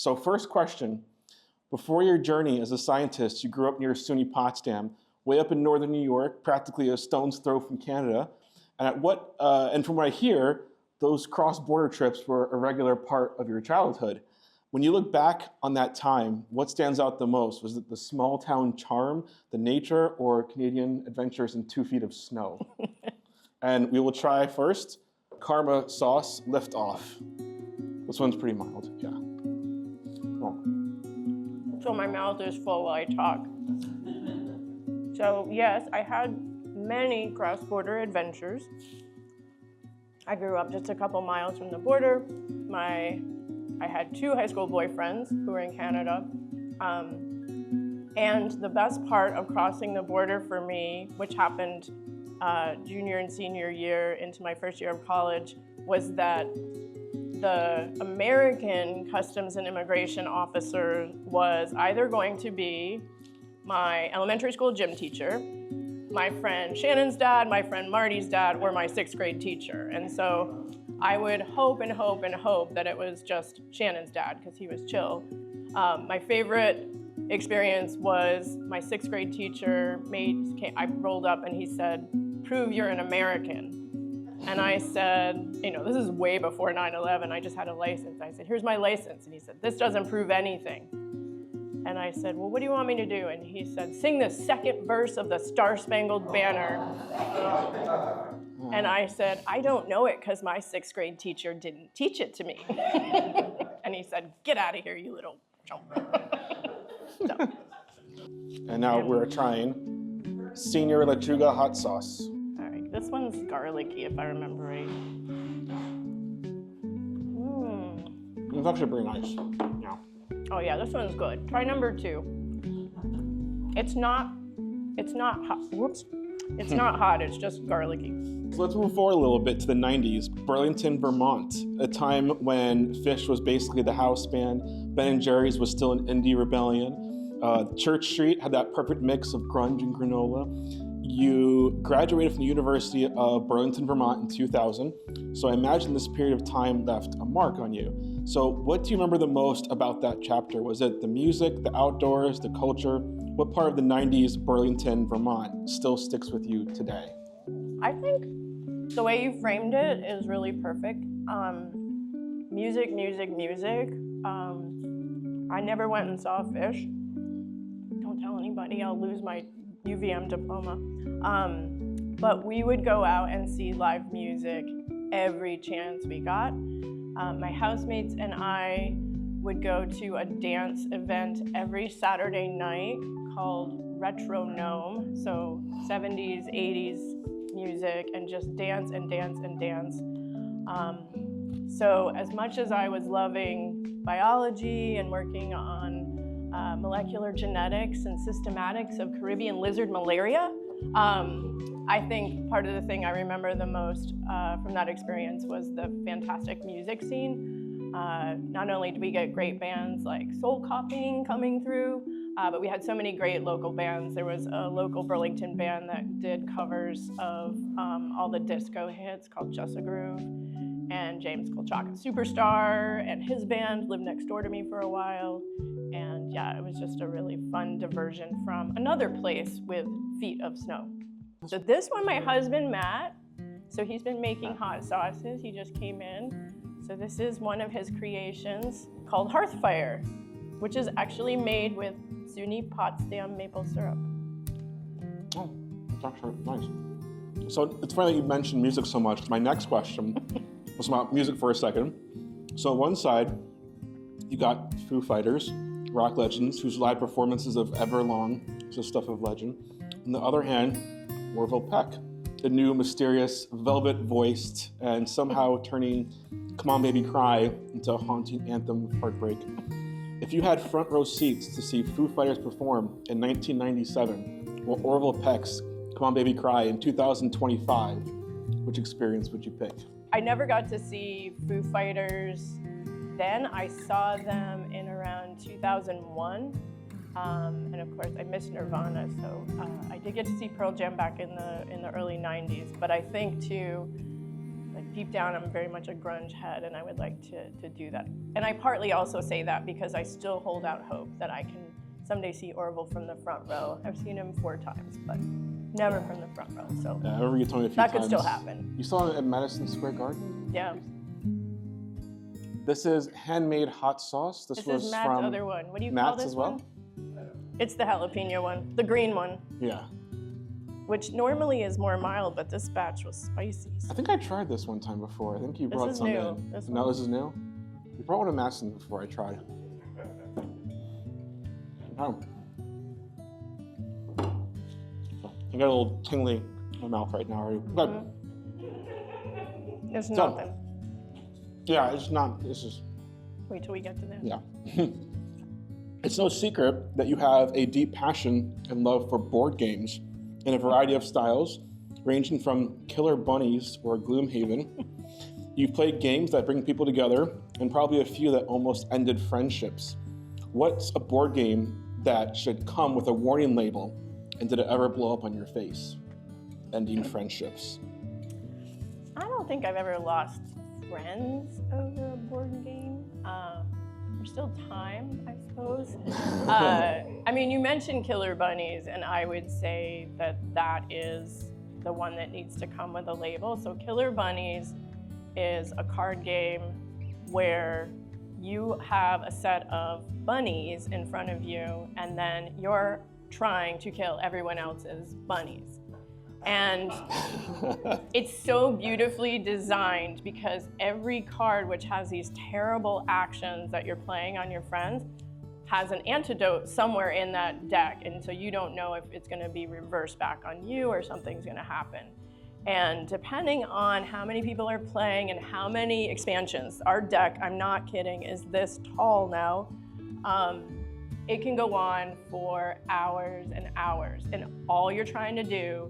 So first question, before your journey as a scientist, you grew up near SUNY Potsdam, way up in northern New York, practically a stone's throw from Canada. And from what I hear, those cross-border trips were a regular part of your childhood. When you look back on that time, what stands out the most? Was it the small town charm, the nature, or Canadian adventures in 2 feet of snow? And we will try first, Karma Sauce Lift Off. This one's pretty mild, yeah. Oh. So my mouth is full while I talk. So yes, I had many cross-border adventures. I grew up just a couple miles from the border. I had 2 high school boyfriends who were in Canada. And the best part of crossing the border for me, which happened junior and senior year into my first year of college, was that the American Customs and Immigration officer was either going to be my elementary school gym teacher, my friend Shannon's dad, my friend Marty's dad, or my 6th grade teacher. And so I would hope and hope and hope that it was just Shannon's dad, because he was chill. My favorite experience was my 6th grade teacher I rolled up and he said, "Prove you're an American." And I said, this is way before 9/11, I just had a license. I said, "Here's my license." And he said, "This doesn't prove anything." And I said, "Well, what do you want me to do?" And he said, "Sing the 2nd verse of the Star-Spangled Banner." And I said, "I don't know it because my 6th grade teacher didn't teach it to me." And he said, "Get out of here, you little chump." So. And now we're trying Senior Lechuga Hot Sauce. All right, this one's garlicky if I remember right. It's actually pretty nice. Yeah. Oh yeah, this one's good. Try number 2. It's not hot. Whoops. It's not hot, it's just garlicky. So let's move forward a little bit to the 90s. Burlington, Vermont, a time when Phish was basically the house band, Ben & Jerry's was still an indie rebellion. Church Street had that perfect mix of grunge and granola. You graduated from the University of Burlington, Vermont in 2000, so I imagine this period of time left a mark on you. So what do you remember the most about that chapter? Was it the music, the outdoors, the culture? What part of the 90s Burlington, Vermont still sticks with you today? I think the way you framed it is really perfect. Music, music, music. I never went and saw Phish. Don't tell anybody, I'll lose my UVM diploma. But we would go out and see live music every chance we got. My housemates and I would go to a dance event every Saturday night called Retro Gnome, so 70s, 80s music, and just dance and dance and dance. So as much as I was loving biology and working on molecular genetics and systematics of Caribbean lizard malaria, I think part of the thing I remember the most from that experience was the fantastic music scene. Not only did we get great bands like Soul Copying coming through, but we had so many great local bands. There was a local Burlington band that did covers of all the disco hits called Just a Groove, and James Kolchak, Superstar, and his band lived next door to me for a while. And yeah, it was just a really fun diversion from another place with feet of snow. So this one, my husband, Matt, so he's been making hot sauces. He just came in. So this is one of his creations called Hearthfire, which is actually made with SUNY Potsdam maple syrup. Oh, that's actually nice. So it's funny that you mentioned music so much. My next question was about music for a second. So on one side, you got Foo Fighters, rock legends, whose live performances of Everlong is the stuff of legend. On the other hand, Orville Peck, the new mysterious velvet-voiced and somehow turning Come On Baby Cry into a haunting anthem of heartbreak. If you had front row seats to see Foo Fighters perform in 1997 or Orville Peck's Come On Baby Cry in 2025, which experience would you pick? I never got to see Foo Fighters then. I saw them in around 2001. And of course, I missed Nirvana, so I did get to see Pearl Jam back in the early 90s. But I think too, like deep down, I'm very much a grunge head, and I would like to do that. And I partly also say that because I still hold out hope that I can someday see Orville from the front row. I've seen him 4 times, but never from the front row. So I remember you told me a few that times. could still happen. You saw it at Madison Square Garden? Yeah. This is handmade hot sauce. This was is Matt's from other one. What do you Matt's call this as well? one? It's the jalapeno one, the green one, Yeah. which normally is more mild, but this batch was spicy. I think I tried this one time before. I think you brought is some new. in. This No, one. this is new? You brought one to Madison before I tried. Oh. I got a little tingly in my mouth right now already. But, It's So- nothing. yeah, it's not, this is, Wait till we get to this. yeah. It's no secret that you have a deep passion and love for board games in a variety of styles, ranging from killer bunnies or Gloomhaven. You've played games that bring people together, and probably a few that almost ended friendships. What's a board game that should come with a warning label, and did it ever blow up on your face? Ending friendships. I don't think I've ever lost friends over a board game. There's still time, I suppose. I mean, you mentioned killer bunnies, and I would say that that is the one that needs to come with a label. So killer bunnies is a card game where you have a set of bunnies in front of you, and then you're trying to kill everyone else's bunnies. And it's so beautifully designed because every card which has these terrible actions that you're playing on your friends has an antidote somewhere in that deck. And so you don't know if it's gonna be reversed back on you or something's gonna happen. And depending on how many people are playing and how many expansions, our deck, I'm not kidding, is this tall now. It can go on for hours and hours. And all you're trying to do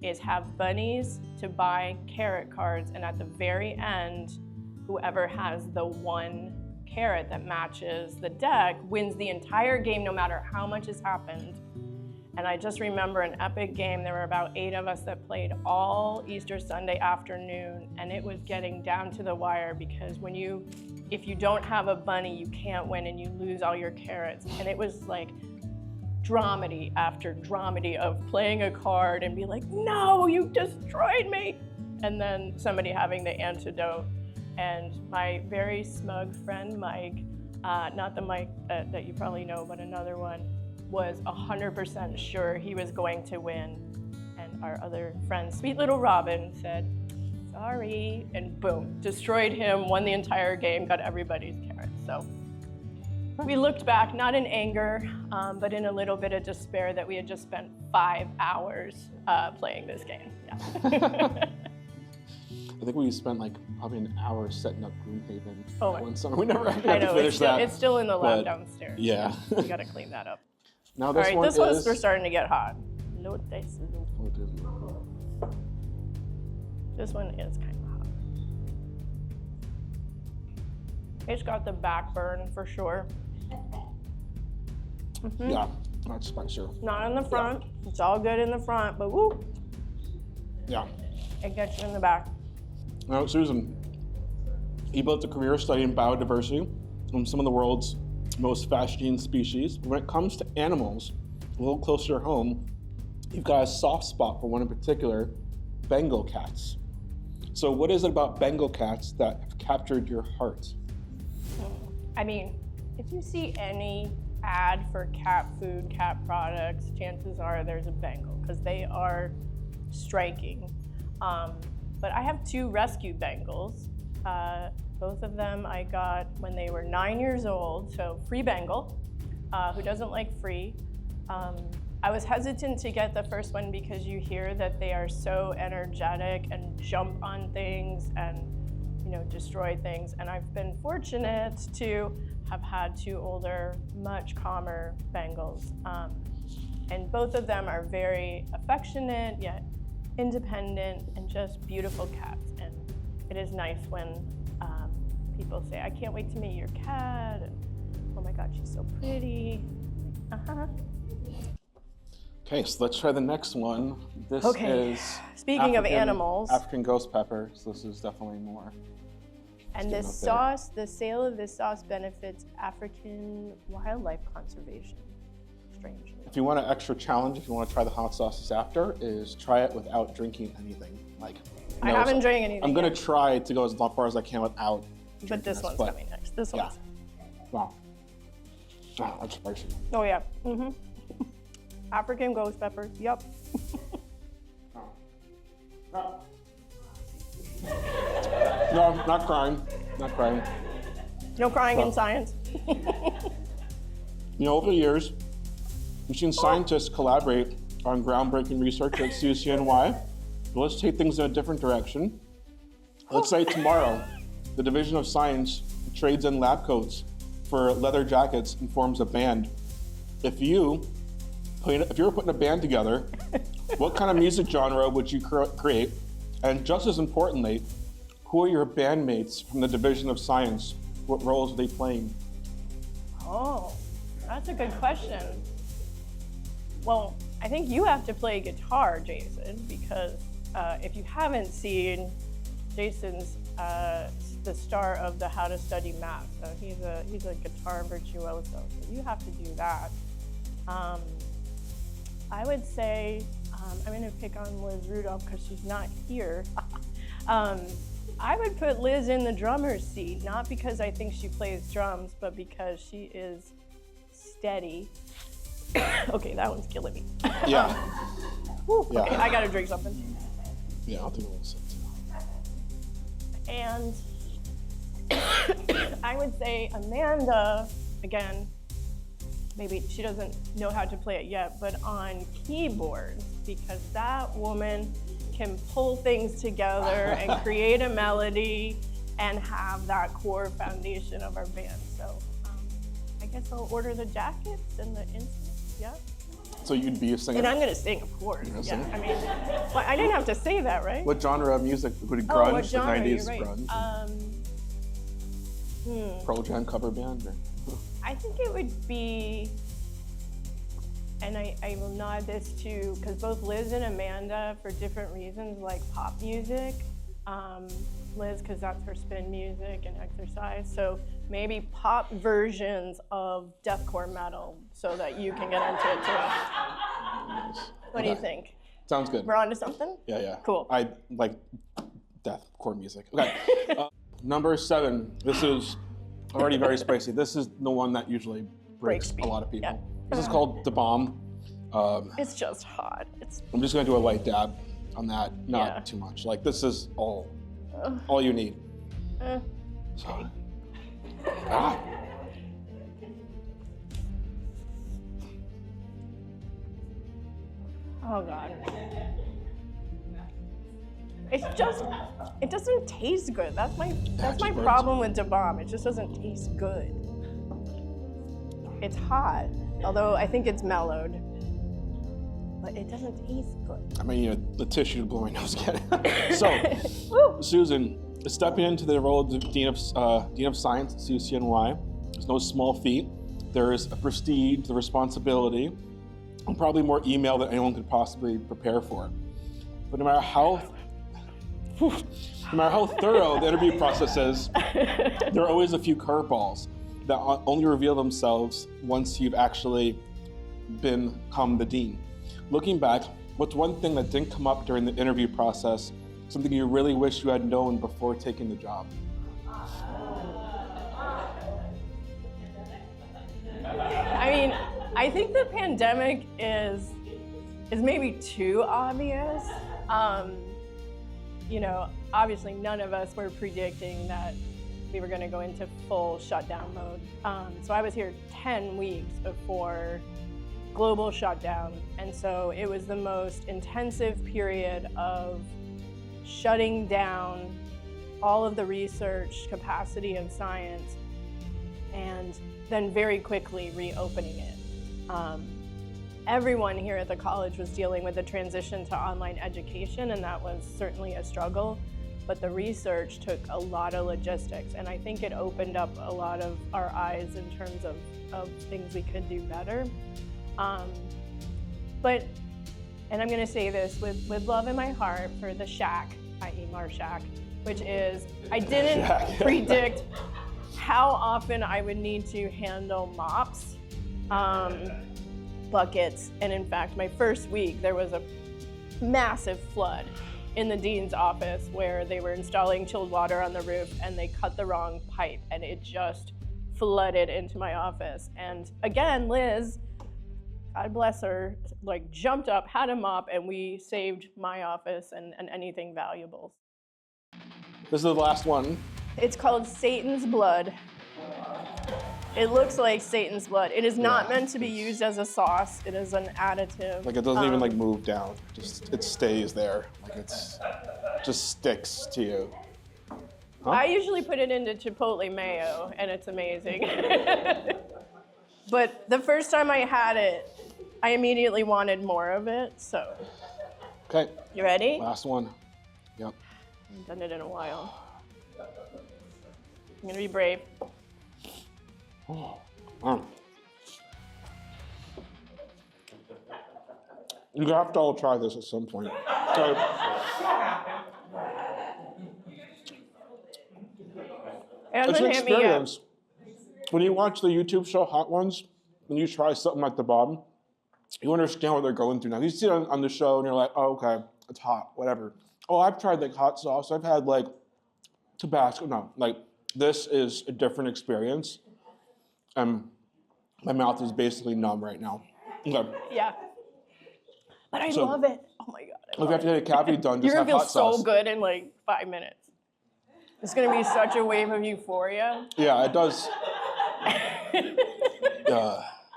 is have bunnies to buy carrot cards, and at the very end, whoever has the one carrot that matches the deck wins the entire game no matter how much has happened. And I just remember an epic game. There were about 8 of us that played all Easter Sunday afternoon, and it was getting down to the wire because if you don't have a bunny, you can't win and you lose all your carrots. And it was like dramedy after dramedy of playing a card and be like, no, you destroyed me. And then somebody having the antidote. And my very smug friend, Mike, not the Mike that you probably know, but another one, was 100% sure he was going to win. And our other friend, sweet little Robin, said, sorry, and boom, destroyed him, won the entire game, got everybody's carrots. So we looked back, not in anger, but in a little bit of despair that we had just spent 5 hours playing this game. Yeah. I think we spent like probably an hour setting up Gloomhaven Oh my- one summer. We never actually I got to know, finish that. it's still in the lab but downstairs. Yeah. We gotta clean that up. Now All this right, one this is... one's, we're starting to get hot. This one is kind of hot. It's got the back burn for sure. Yeah, that's spicier. Not in the front. It's all good in the front, but woo, Yeah. it gets you in the back. Now, Susan, you built a career studying biodiversity from some of the world's most fascinating species. When it comes to animals, a little closer to home, you've got a soft spot for one in particular, Bengal cats. So what is it about Bengal cats that have captured your heart? I mean, if you see any ad for cat food, cat products, chances are there's a Bengal because they are striking. But I have 2 rescue Bengals. Both of them I got when they were 9 years old, so free Bengal. Who doesn't like free? I was hesitant to get the first one because you hear that they are so energetic and jump on things and destroy things. And I've been fortunate to have had 2 older, much calmer Bengals. And both of them are very affectionate, yet independent, and just beautiful cats. And it is nice when people say, I can't wait to meet your cat, and oh my God, she's so pretty. Uh-huh. Okay, so let's try the next one. This is Speaking of animals. African ghost pepper, so this is definitely more. And this sauce, the sale of this sauce benefits African wildlife conservation, strangely. If you want an extra challenge, if you want to try the hot sauces after, is try it without drinking anything. Like, I haven't drank anything I'm going to yet. try to go as far as I can without But this one's coming next. This one's. Wow. Ah, that's spicy. Oh, yeah. Mm-hmm. African ghost peppers, yep. No, not crying. Not crying. No crying in science. You know, over the years, we've seen scientists collaborate on groundbreaking research at CCNY. But let's take things in a different direction. Let's say tomorrow, the Division of Science trades in lab coats for leather jackets and forms a band. If you were putting a band together, what kind of music genre would you create? And just as importantly, who are your bandmates from the Division of Science? What roles are they playing? Oh, that's a good question. Well, I think you have to play guitar, Jason, because if you haven't seen, Jason's the star of the How to Study Math. So he's a guitar virtuoso. So you have to do that. I would say I'm going to pick on Liz Rudolph because she's not here. I would put Liz in the drummer's seat, not because I think she plays drums, but because she is steady. Okay, that one's killing me. Yeah. Whew, Yeah. Okay, I got to drink something. Yeah, I'll do a little sip too. And I would say Amanda, again, maybe she doesn't know how to play it yet, but on keyboards, because that woman can pull things together and create a melody and have that core foundation of our band. So I guess I'll order the jackets and the instruments, yeah. So you'd be a singer? And I'm gonna sing, of course. You're gonna Yeah, sing? I mean, well, I didn't have to say that, right? What genre of music would it Oh, grunge? what genre? The 90s You're right. grunge? Pearl Jam cover band? Or? I think it would be, and I will nod this to, because both Liz and Amanda, for different reasons, like pop music. Liz, because that's her spin music and exercise. So maybe pop versions of deathcore metal so that you can get into it too. Nice. What do you think? Sounds good. We're on to something? Yeah. Cool. I like deathcore music. Okay. Number 7. This is already very spicy. This is the one that usually breaks me. a lot of people. Yeah. This is called the bomb. It's just hot. I'm just gonna do a light dab on that, not too much. Like this is all you need. So, Oh God. It's just, it doesn't taste good. That's my problem with Da Bomb. It just doesn't taste good. It's hot, although I think it's mellowed, but it doesn't taste good. I mean, the tissue blew my nose again. So, Susan, stepping into the role of Dean of Science at CCNY, there's no small feat. There is a prestige, the responsibility, and probably more email than anyone could possibly prepare for. But no matter how thorough the interview process is, there are always a few curveballs that only reveal themselves once you've actually become the dean. Looking back, what's one thing that didn't come up during the interview process, something you really wish you had known before taking the job? I mean, I think the pandemic is maybe too obvious. You know, obviously none of us were predicting that we were going to go into full shutdown mode. So I was here 10 weeks before global shutdown. And so it was the most intensive period of shutting down all of the research capacity of science and then very quickly reopening it. Everyone here at the college was dealing with the transition to online education, and that was certainly a struggle. But the research took a lot of logistics, and I think it opened up a lot of our eyes in terms of things we could do better. But and I'm gonna say this with love in my heart for the shack, i.e. Marshack, which is, I didn't predict how often I would need to handle mops, buckets, and in fact, my first week, there was a massive flood in the dean's office where they were installing chilled water on the roof and they cut the wrong pipe and it just flooded into my office. And again, Liz, God bless her, like jumped up, had a mop, and we saved my office and anything valuable. This is the last one. It's called Satan's Blood. It looks like Satan's blood. It is not meant to be used as a sauce. It is an additive. Like it doesn't even like move down. Just it stays there. Like just sticks to you. Huh? I usually put it into Chipotle mayo, and it's amazing. But the first time I had it, I immediately wanted more of it, so. Okay. You ready? Last one. Yep. I haven't done it in a while. I'm gonna be brave. Oh. Wow. You have to all try this at some point. So, it's an experience. When you watch the YouTube show Hot Ones, when you try something at the bottom, you understand what they're going through now. You see it on the show and you're like, oh, okay, it's hot, whatever. Oh, I've tried like hot sauce. I've had like Tabasco. No, like this is a different experience. My mouth is basically numb right now. Okay. Yeah. But I love it. Oh my God. If you have to get a cavity done, just You're have gonna hot feel sauce. so good in like 5 minutes. It's gonna be such a wave of euphoria. Yeah, it does.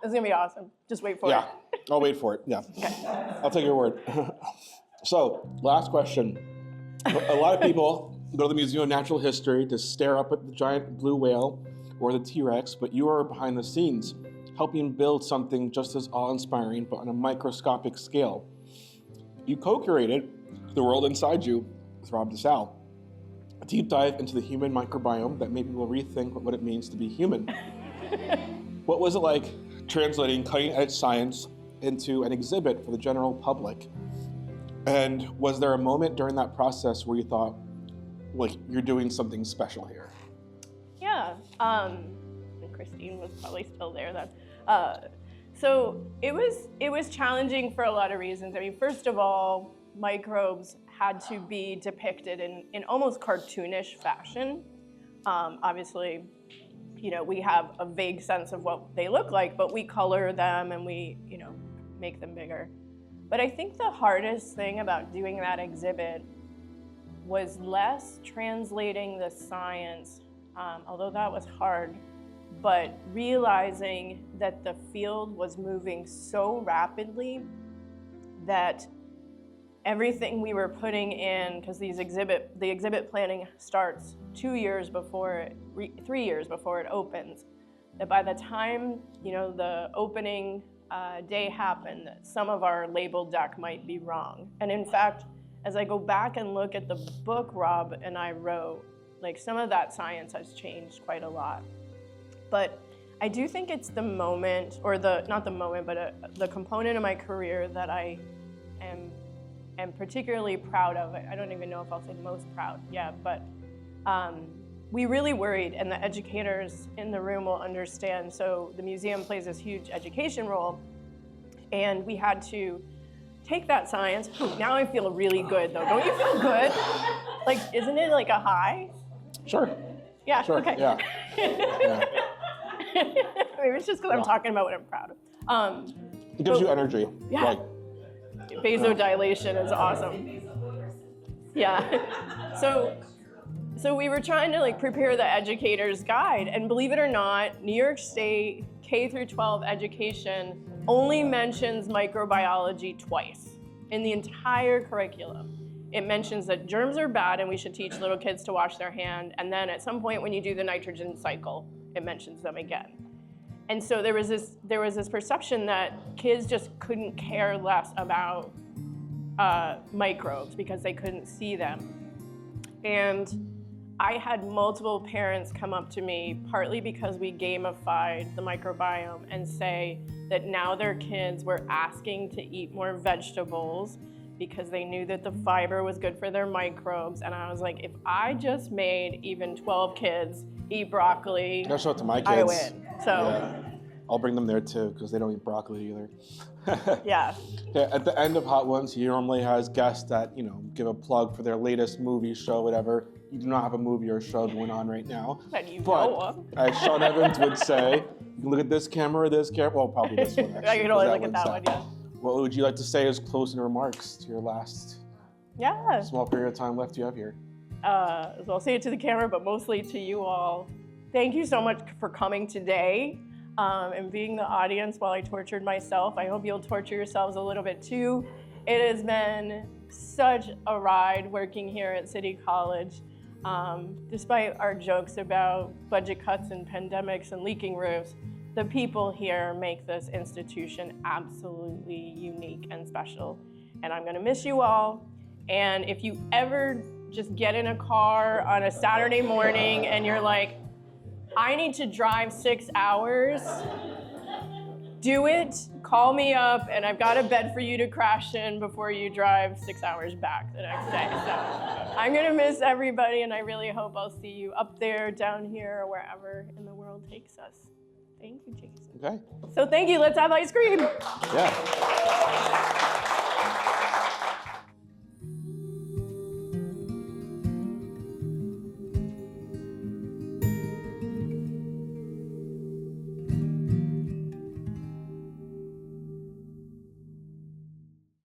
It's gonna be awesome. Just wait for it. Yeah, I'll wait for it. Yeah. Okay. I'll take your word. So, last question. A lot of people go to the Museum of Natural History to stare up at the giant blue whale or the T-Rex, but you are behind the scenes, helping build something just as awe-inspiring, but on a microscopic scale. You co-curated The World Inside You with Rob DeSalle, a deep dive into the human microbiome that made people rethink what it means to be human. What was it like translating cutting-edge science into an exhibit for the general public? And was there a moment during that process where you thought, like, you're doing something special here? Yeah. And Christine was probably still there then. So it was challenging for a lot of reasons. I mean, first of all, microbes had to be depicted in almost cartoonish fashion. Obviously, you know, we have a vague sense of what they look like, but we color them and we, you know, make them bigger. But I think the hardest thing about doing that exhibit was less translating the science, although that was hard, but realizing that the field was moving so rapidly that everything we were putting in, because the exhibit planning starts 2 years before, 3 years before it opens, that by the time, you know, the opening day happened, some of our label deck might be wrong. And in fact, as I go back and look at the book Rob and I wrote, like some of that science has changed quite a lot. But I do think it's the moment, or not the moment, but the component of my career that I am particularly proud of. I don't even know if I'll say most proud, yeah, but we really worried, and the educators in the room will understand. So the museum plays this huge education role, and we had to take that science. Now I feel really good, though. Don't you feel good? Like, isn't it like a high? Sure. Yeah, sure. Okay. Yeah. Yeah. Maybe it's just because I'm talking about what I'm proud of. It gives you energy. Yeah. Like, vasodilation is awesome. Yeah. So we were trying to like prepare the educator's guide, and believe it or not, New York State K through 12 education only mentions microbiology twice in the entire curriculum. It mentions that germs are bad and we should teach little kids to wash their hand, and then at some point when you do the nitrogen cycle, it mentions them again. And so there was this perception that kids just couldn't care less about microbes because they couldn't see them. And I had multiple parents come up to me, partly because we gamified the microbiome, and say, that now their kids were asking to eat more vegetables because they knew that the fiber was good for their microbes. And I was like, if I just made even 12 kids eat broccoli, I'll show it to my kids. I win. So Yeah. I'll bring them there too, because they don't eat broccoli either. yeah. Okay, at the end of Hot Ones, he normally has guests that, give a plug for their latest movie, show, whatever. You do not have a movie or a show going on right now. That you But, know of. as Sean Evans would say, you can look at this camera, well, probably this one, actually. I can only look at one's that set. one, yeah. What would you like to say as closing remarks to your last Yeah. small period of time left you have here? So I'll say it to the camera, but mostly to you all. Thank you so much for coming today and being the audience while I tortured myself. I hope you'll torture yourselves a little bit too. It has been such a ride working here at City College. Despite our jokes about budget cuts and pandemics and leaking roofs, the people here make this institution absolutely unique and special. And I'm gonna miss you all. And if you ever just get in a car on a Saturday morning and you're like, I need to drive 6 hours, do it, call me up, and I've got a bed for you to crash in before you drive 6 hours back the next day. So I'm gonna miss everybody, and I really hope I'll see you up there, down here, or wherever in the world takes us. Thank you, Jason. Okay. So thank you, let's have ice cream. Yeah.